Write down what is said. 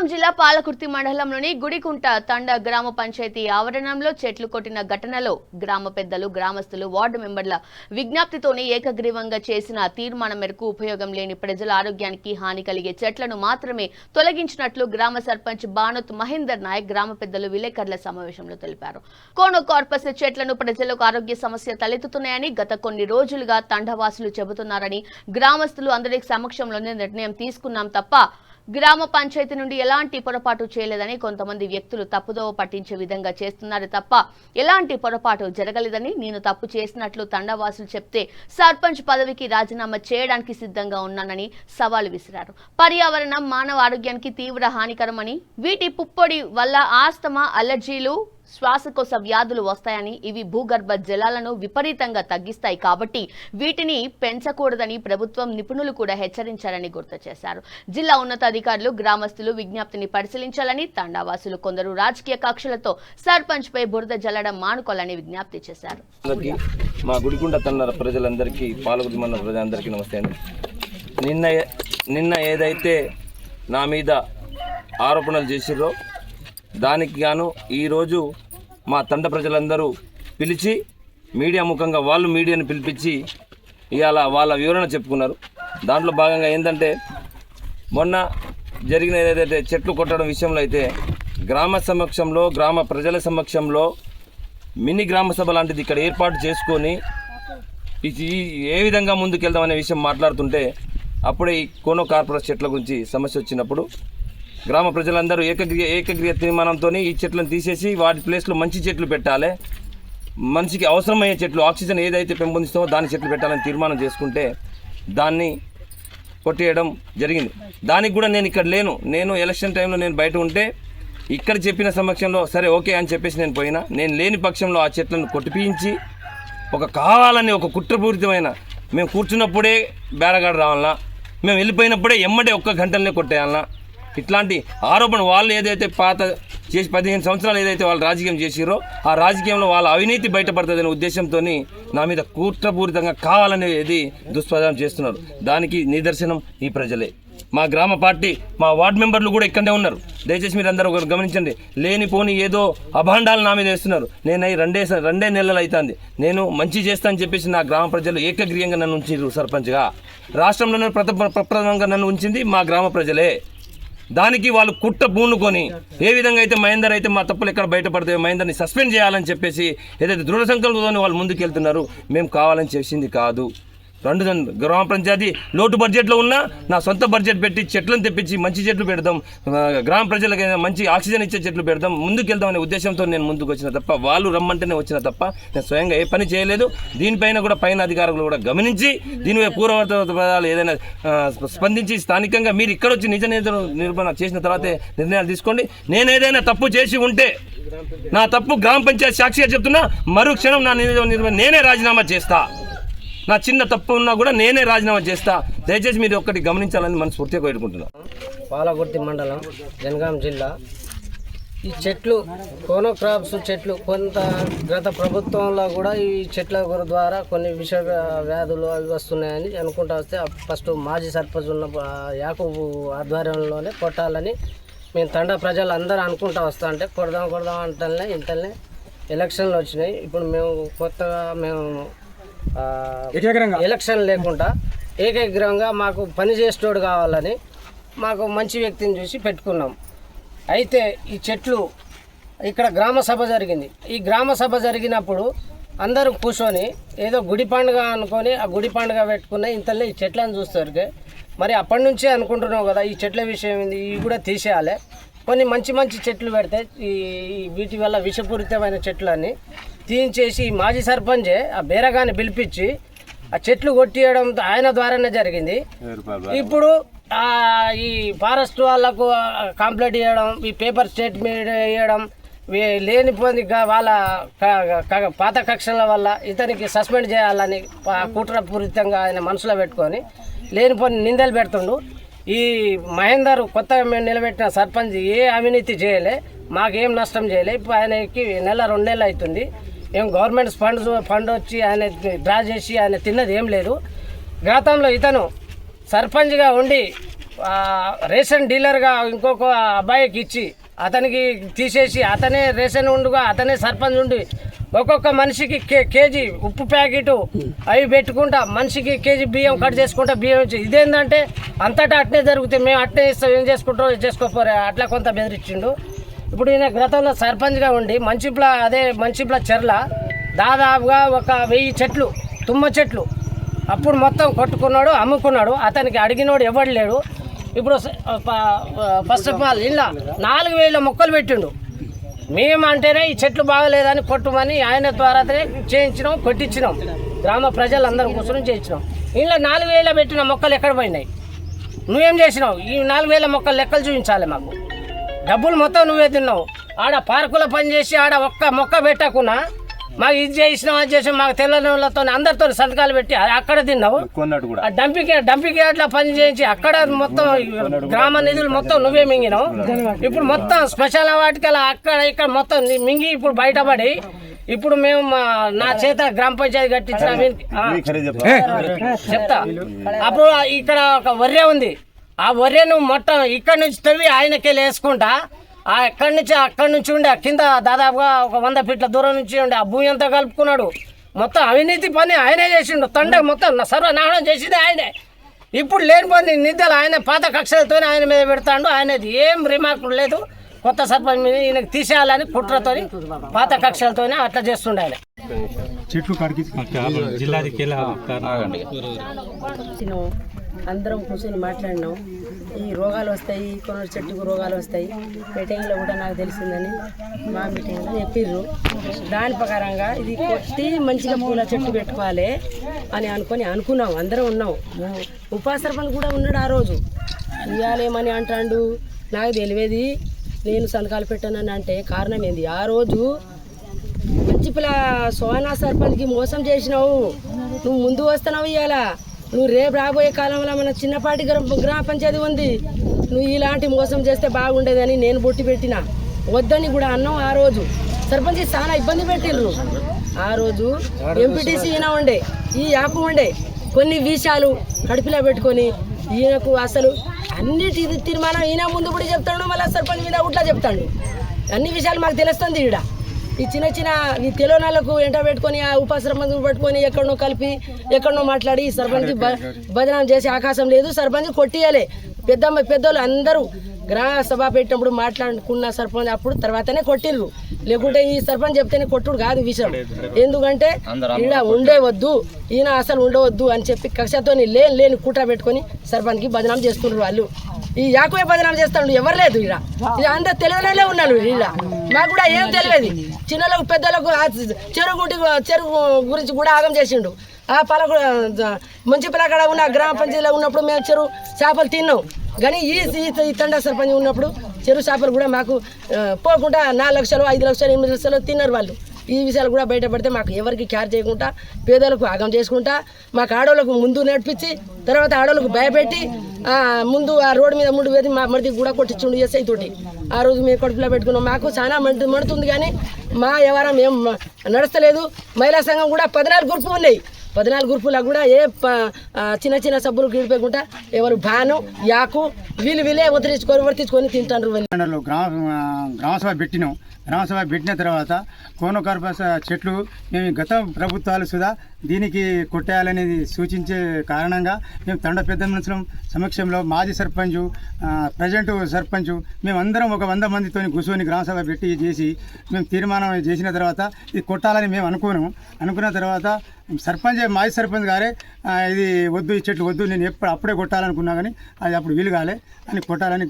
జనగాం జిల్లా పాలకుర్తి మండలంలోని గుడికుంట తండ గ్రామ పంచాయతీ ఆవరణంలో చెట్లు కొట్టిన ఘటనలో గ్రామ పెద్దలు గ్రామస్తులు వార్డు మెంబర్ల విజ్ఞప్తితోనే ఏకగ్రీవంగా చేసిన తీర్మానం మేరకు ఉపయోగం లేని ప్రజల ఆరోగ్యానికి హాని కలిగే చెట్లను మాత్రమే తొలగించినట్లు గ్రామ సర్పంచ్ బానోత్ మహేందర్ నాయక్ గ్రామ పెద్దలు విలేకరుల సమావేశంలో తెలిపారు. కోనోకార్పస్ చెట్లను ప్రజలకు ఆరోగ్య సమస్య తలెత్తుతున్నాయని గత కొన్ని రోజులుగా తండవాసులు చెబుతున్నారని గ్రామస్తులు అందరి సమక్షంలోనే నిర్ణయం తీసుకున్నాం తప్ప గ్రామ పంచాయతీ నుండి ఎలాంటి పొరపాటు చేయలేదని కొంతమంది వ్యక్తులు తప్పుదోవ పట్టించే విధంగా చేస్తున్నారు తప్ప ఎలాంటి పొరపాటు జరగలేదని నేను తప్పు చేసినట్లు తండవాసులు చెప్తే సర్పంచ్ పదవికి రాజీనామా చేయడానికి సిద్ధంగా ఉన్నానని సవాల్ విసిరారు. పర్యావరణం మానవ ఆరోగ్యానికి తీవ్ర హానికరమని వీటి పుప్పొడి వల్ల ఆస్తమా అలర్జీలు శ్వాసకోశ వ్యాధులు వస్తాయని ఇవి భూగర్భ జలాలను విపరీతంగా తగ్గిస్తాయి కాబట్టి వీటిని పెంచకూడదని ప్రభుత్వం నిపుణులు కూడా హెచ్చరించారని గుర్తు చేశారు. జిల్లా ఉన్నతాధికారులు గ్రామస్తులు విజ్ఞప్తిని పరిశీలించాలని తండావాసులు కొందరు రాజకీయ కక్షలతో సర్పంచ్ పై బురద జల్లడం మానుకోవాలని విజ్ఞప్తి చేశారు. మా గుడికుంట తండ ప్రజలందరికీ పాలకుర్తి మండల ప్రజలందరికీ నమస్తే అండి. నిన్న ఏదైతే నా మీద ఆరోపణలు చేసిర్రో దానికి గాను ఈరోజు మా తండ ప్రజలందరూ పిలిచి మీడియా ముఖంగా వాళ్ళు మీడియాని పిలిపించి ఇవాళ వాళ్ళ వివరణ చెప్పుకున్నారు. దాంట్లో భాగంగా ఏంటంటే మొన్న జరిగిన ఏదైతే చెట్లు కొట్టడం విషయంలో అయితే గ్రామ సమక్షంలో గ్రామ ప్రజల సమక్షంలో మినీ గ్రామ సభ లాంటిది ఇక్కడ ఏర్పాటు చేసుకొని ఏ విధంగా ముందుకెళ్దాం అనే విషయం మాట్లాడుతుంటే అప్పుడే ఈ కోనోకార్పస్ చెట్ల గురించి సమస్య వచ్చినప్పుడు గ్రామ ప్రజలందరూ ఏకగ్రీయ తీర్మానంతో ఈ చెట్లను తీసేసి వాటి ప్లేస్లో మంచి చెట్లు పెట్టాలి, మనిషికి అవసరమయ్యే చెట్లు ఆక్సిజన్ ఏదైతే పెంపొందిస్తామో దాని చెట్లు పెట్టాలని తీర్మానం చేసుకుంటే దాన్ని కొట్టేయడం జరిగింది. దానికి కూడా నేను ఇక్కడ లేను. నేను ఎలక్షన్ టైంలో నేను బయట ఉంటే ఇక్కడ చెప్పిన సమక్షంలో సరే ఓకే అని చెప్పేసి నేను పోయినా. నేను లేని పక్షంలో ఆ చెట్లను కొట్టిపించి కావాలని ఒక కుట్రపూరితమైన మేము కూర్చున్నప్పుడే బేరగాడు రావాలన్నా, మేము వెళ్ళిపోయినప్పుడే ఎమ్మటే ఒక్క గంటలనే కొట్టేయాలన్నా, ఇట్లాంటి ఆరోపణ వాళ్ళు ఏదైతే పాత చేసి 15 సంవత్సరాలు ఏదైతే వాళ్ళు రాజకీయం చేసిరో ఆ రాజకీయంలో వాళ్ళ అవినీతి బయటపడుతుందనే ఉద్దేశంతో నా మీద కుట్రపూరితంగా కావాలనేది దుష్ప్రచారం చేస్తున్నారు. దానికి నిదర్శనం ఈ ప్రజలే. మా గ్రామ పార్టీ మా వార్డు మెంబర్లు కూడా ఇక్కడే ఉన్నారు. దయచేసి మీరు అందరూ ఒకరు గమనించండి. లేనిపోని ఏదో అభాండాలు నా మీద వేస్తున్నారు. నేను రెండే నెలలు అవుతుంది. నేను మంచి చేస్తా అని చెప్పేసి నా గ్రామ ప్రజలు ఏకగ్రీయంగా నన్ను ఉంచారు సర్పంచ్గా. రాష్ట్రంలోనే ప్రప్రథమంగా నన్ను ఉంచింది మా గ్రామ ప్రజలే. దానికి వాళ్ళు కుట్ర పూనుకొని ఏ విధంగా అయితే మహేందర్ అయితే మా తప్పులు ఎక్కడ బయటపడతాయో మహేందర్ని సస్పెండ్ చేయాలని చెప్పేసి ఏదైతే దృఢ సంకల్పంతో వాళ్ళు ముందుకెళ్తున్నారు. మేము కావాలని చేసింది కాదు. గ్రామ పంచాయతీ లోటు బడ్జెట్లో ఉన్నా నా సొంత బడ్జెట్ పెట్టి చెట్లను తెప్పించి మంచి చెట్లు పెడదాం, గ్రామ ప్రజలకి మంచి ఆక్సిజన్ ఇచ్చే చెట్లు పెడదాం, ముందుకెళ్దాం అనే ఉద్దేశంతో నేను ముందుకు వచ్చిన తప్ప వాళ్ళు రమ్మంటేనే వచ్చిన తప్ప నేను స్వయంగా ఏ పని చేయలేదు. దీనిపైన కూడా పైన అధికారులు కూడా గమనించి దీనిపై పూర్వవర్తనాలు ఏదైనా స్పందించి స్థానికంగా మీరు ఇక్కడ వచ్చి నిజ నిరూపణ చేసిన తర్వాతే నిర్ణయాలు తీసుకోండి. నేను ఏదైనా తప్పు చేసి ఉంటే నా తప్పు గ్రామ పంచాయతీ సాక్షిగా చెప్తున్నా, మరు క్షణం నా నేనే రాజీనామా చేస్తా. నా చిన్న తప్పు ఉన్నా కూడా నేనే రాజీనామా చేస్తా. దయచేసి మీరు ఒక్కటి గమనించాలని మనస్ఫూర్తిగా కోరుకుంటున్నాను. పాలకుర్తి మండలం జనగాం జిల్లా. ఈ చెట్లు కోనోకార్పస్ చెట్లు కొంత గత ప్రభుత్వంలో కూడా ఈ చెట్ల ద్వారా కొన్ని విష వ్యాధులు అవి వస్తున్నాయని అనుకుంటా వస్తే ఫస్ట్ మాజీ సర్పంచ్ ఉన్న యాకూబు ఆధ్వర్యంలోనే కొట్టాలని మేము తండ ప్రజలు అందరూ అనుకుంటా వస్తా అంటే కొడదాం అంటేనే ఇంతనే ఎలక్షన్లు వచ్చినాయి. ఇప్పుడు మేము కొత్తగా ఎలక్షన్ లేకుండా ఏకగ్రీవంగా మాకు పని చేసేటోడు కావాలని మాకు మంచి వ్యక్తిని చూసి పెట్టుకున్నాం. అయితే ఈ చెట్లు ఇక్కడ గ్రామ సభ జరిగింది. ఈ గ్రామ సభ జరిగినప్పుడు అందరూ కూర్చొని ఏదో గుడి పండుగ అనుకొని ఆ గుడి పండుగ పెట్టుకున్న ఇంతలో ఈ చెట్లను చూస్తారు. మరి అప్పటి నుంచే అనుకుంటున్నావు కదా ఈ చెట్ల విషయం ఏంది, ఇవి కూడా తీసేయాలి. కొన్ని మంచి చెట్లు పెడితే వీటి వల్ల విషపూరితమైన చెట్లన్నీ తీయించేసి మాజీ సర్పంచే ఆ బేరగాన్ని పిలిపించి ఆ చెట్లు కొట్టియడం ఆయన ద్వారానే జరిగింది. ఇప్పుడు ఈ ఫారెస్ట్ వాళ్ళకు కంప్లైంట్ ఇవ్వడం, ఈ పేపర్ స్టేట్మెంట్ ఇవ్వడం, లేనిపోని వాళ్ళ పాత కక్షల వల్ల ఇతనికి సస్పెండ్ చేయాలని కుట్రపూరితంగా ఆయన మనసులో పెట్టుకొని లేనిపోని నిందలు పెడుతుండు. ఈ మహేందర్ కొత్తగా మేము నిలబెట్టిన సర్పంచ్ ఏ అవినీతి చేయలే, మాకేం నష్టం చేయలే. ఇప్పుడు ఆయనకి 1-2 నెలలు అవుతుంది. ఏం గవర్నమెంట్ ఫండ్ వచ్చి ఆయన డ్రా చేసి ఆయన తిన్నది ఏం లేదు. గతంలో ఇతను సర్పంచ్గా ఉండి రేషన్ డీలర్గా ఇంకొక అబ్బాయికి ఇచ్చి అతనికి తీసేసి అతనే రేషన్ ఉండుగా అతనే సర్పంచ్ ఉండి ఒక్కొక్క మనిషికి కేజీ ఉప్పు ప్యాకెట్ అవి పెట్టుకుంటా మనిషికి కేజీ బియ్యం కట్ చేసుకుంటా బియ్యం ఇచ్చి ఇదేంటంటే అంతటా అట్నే జరుగుతాయి మేము అట్నే ఇస్తాం ఏం చేసుకుంటాం చేసుకోపోరే అట్లా కొంత బెదిరించిండు. ఇప్పుడు ఈయన గతంలో సర్పంచ్గా ఉండి మంచిప్ల చెర్ల దాదాపుగా ఒక 1000 చెట్లు తుమ్మ చెట్లు అప్పుడు మొత్తం కొట్టుకున్నాడు అమ్ముకున్నాడు. అతనికి అడిగినోడు ఎవడు లేడు. ఇప్పుడు ఫస్ట్ ఆఫ్ ఆల్ ఇలా 4000 మొక్కలు పెట్టిండు. మేమంటేనే ఈ చెట్లు బాగలేదని కొట్టుమని ఆయన ద్వారానే చేయించినాం కొట్టించినాం. గ్రామ ప్రజలందరూ కూర్చొని చేయించినాం. ఇలా 4000 పెట్టిన మొక్కలు ఎక్కడ పోయినాయి? నువ్వేం చేసినావు? ఈ 4000 మొక్కలు లెక్కలు చూపించాలి మాకు. డబ్బులు మొత్తం నువ్వే తిన్నావు. ఆడ పార్కులో పనిచేసి ఆడ ఒక్క మొక్క పెట్టకున్నా మాకు ఇది చేసినాం అది చేసినాం మాకు తెల్లని వాళ్ళతో అందరితో సంతకాలు పెట్టి అక్కడ తిన్నావు. డంపింగ్ యార్డ్లో పని చేయించి అక్కడ మొత్తం గ్రామ నిధులు మొత్తం నువ్వే మింగినావు. ఇప్పుడు మొత్తం స్పెషల్ వాటికల్లా అక్కడ ఇక్కడ మొత్తం మింగి ఇప్పుడు బయటపడి ఇప్పుడు మేము నా చేత గ్రామ పంచాయతీ కట్టించిన చెప్తా. అప్పుడు ఇక్కడ ఒక వర్రె ఉంది. ఆ వర్రెను మొత్తం ఇక్కడ నుంచి తవ్వి ఆయనకే వేసుకుంటా అక్కడి నుంచి ఉండే కింద దాదాపుగా ఒక 100 ఫీట్ల దూరం నుంచి ఉండే ఆ భూమి అంతా కలుపుకున్నాడు. మొత్తం అవినీతి పని ఆయనే చేసిండు. తండ్రి మొత్తం సర్వనాశనం చేసింది ఆయనే. ఇప్పుడు లేనిపోయింది నిధులు ఆయన పాత కక్షలతోనే ఆయన మీద పెడతాడు. ఆయనది ఏం రిమార్క్ లేదు. కొత్త సర్పంచ్ మీద ఈయనకు తీసేయాలని కుట్రతో పాత కక్షలతోనే అట్లా చేస్తుండే ఆయన. చెట్లు అందరం కూర్చొని మాట్లాడినాం. ఈ రోగాలు వస్తాయి, కొన్ని చెట్టుకు రోగాలు వస్తాయి. మీటింగ్లో కూడా నాకు తెలిసిందని మా మీటింగ్లో చెప్పిర్రు. దాని ప్రకారంగా ఇది కొట్టి మంచిగా పూల చెట్టు పెట్టుకోవాలి అని అనుకున్నాం. అందరం ఉన్నాం. ఉపసర్పంచ్ కూడా ఉన్నాడు ఆ రోజు. ఇవ్వాలేమని అంటాడు నాకు తెలియదు. నేను సంతకాలు పెట్టానని అంటే కారణం ఏంది? ఆ రోజు మంచిపిల్ల సోనా సర్పంచ్కి మోసం చేసినావు. నువ్వు ముందు వస్తున్నావు ఇవాళ. నువ్వు రేపు రాబోయే కాలంలో మన చిన్నపాటి గ్రామ పంచాయతీ ఉంది. నువ్వు ఇలాంటి మోసం చేస్తే బాగుండేదని నేను బొట్టి పెట్టిన వద్దని కూడా అన్నావు. ఆ రోజు సర్పంచ్ చాలా ఇబ్బంది పెట్టిర్రు. ఆ రోజు ఎంపీటీసీ ఈయన ఉండే, ఈ యాప్ ఉండే. కొన్ని విషయాలు కడుపులో పెట్టుకొని ఈయనకు అసలు అన్నిటి తీర్మానం ఈయన ముందు కూడా చెప్తాడు, మళ్ళీ సర్పంచ్ మీద ఉట్లా చెప్తాడు. అన్ని విషయాలు మాకు తెలుస్తుంది. ఈడ ఈ చిన్న ఈ తెలంగాణలకు ఎంట పెట్టుకొని ఆ ఉప సర్పంచ్ పెట్టుకొని ఎక్కడనో కలిపి ఎక్కడనో మాట్లాడి ఈ సర్పంచ్ బదనాం చేసే అవకాశం లేదు. సర్పంచ్ కొట్టియాలి. పెద్దోళ్ళు అందరూ గ్రామ సభ పెట్టినప్పుడు మాట్లాడుకున్న సర్పంచ్ అప్పుడు తర్వాతనే కొట్టిర్రు. లేకుంటే ఈ సర్పంచ్ చెప్తేనే కొట్టుడు కాదు విషయం. ఎందుకంటే ఈడ ఉండవద్దు, ఈయన అసలు ఉండవద్దు అని చెప్పి కక్షతో లేని కుట్ర పెట్టుకొని సర్పంచ్కి బదనాం చేస్తున్నారు వాళ్ళు. ఈ యాకువే బదనాం చేస్తాడు. ఎవరు లేదు ఈడ. ఇది అందరు తెలియనే ఉన్నాడు ఈడ. మాకు కూడా ఏం తెలియదు. చిన్నలకు పెద్దలకు చెరువు గురించి కూడా ఆగం చేసిండు. ఆ మంచి పిల్లకాడ ఉన్న గ్రామ పంచాయతీలో ఉన్నప్పుడు మేము చెరువు చేపలు తిన్నాం. కానీ ఈ తండా సర్పంచ్ ఉన్నప్పుడు చెరువు చేపలు కూడా మాకు పోకుండా 4 లక్షలు 5 లక్షలు 8 లక్షలు తిన్నారు వాళ్ళు. ఈ విషయాలు కూడా బయటపడితే మాకు ఎవరికి క్యార్ చేయకుండా పేదలకు ఆగం చేసుకుంటా మాకు ఆడవాళ్ళకు ముందు నడిపించి తర్వాత ఆడవాళ్ళకు భయపెట్టి ముందు ఆ రోడ్డు మీద 3 వేది మా మడికి కూడా కొట్టించుండు ఎస్ఐ తోటి. ఆ రోజు మేము కడుపులో పెట్టుకున్నాం. మాకు చాలా మండుతుంది కానీ మా వ్యవహారం ఏం నడుస్తలేదు. మహిళా సంఘం కూడా 14 గ్రూపులు ఉన్నాయి. 14 గ్రూపులకు కూడా ఏ చిన్న సబ్బులు గిడిపోకుండా ఎవరు భాను యాకు వీళ్ళే వర్తించుకొని తింటారు. గ్రామసభ పెట్టినాం. గ్రామసభ పెట్టిన తర్వాత కోనోకార్పస్ చెట్లు మేము గత ప్రభుత్వాలు సుధా దీనికి కొట్టేయాలనేది సూచించే కారణంగా మేము తండ పెద్ద మనుషుల సమక్షంలో మాజీ సర్పంచు ప్రజెంట్ సర్పంచు మేమందరం ఒక 100 మందితో కూర్చొని గ్రామసభ పెట్టి చేసి మేము తీర్మానం చేసిన తర్వాత ఇది కొట్టాలని మేము అనుకున్న తర్వాత మాజీ సర్పంచ్ గారే ఇది వద్దు, ఈ చెట్లు వద్దు, నేను అప్పుడే కొట్టాలనుకున్నా కానీ అది అప్పుడు వీలు కాలే అని కొట్టాలని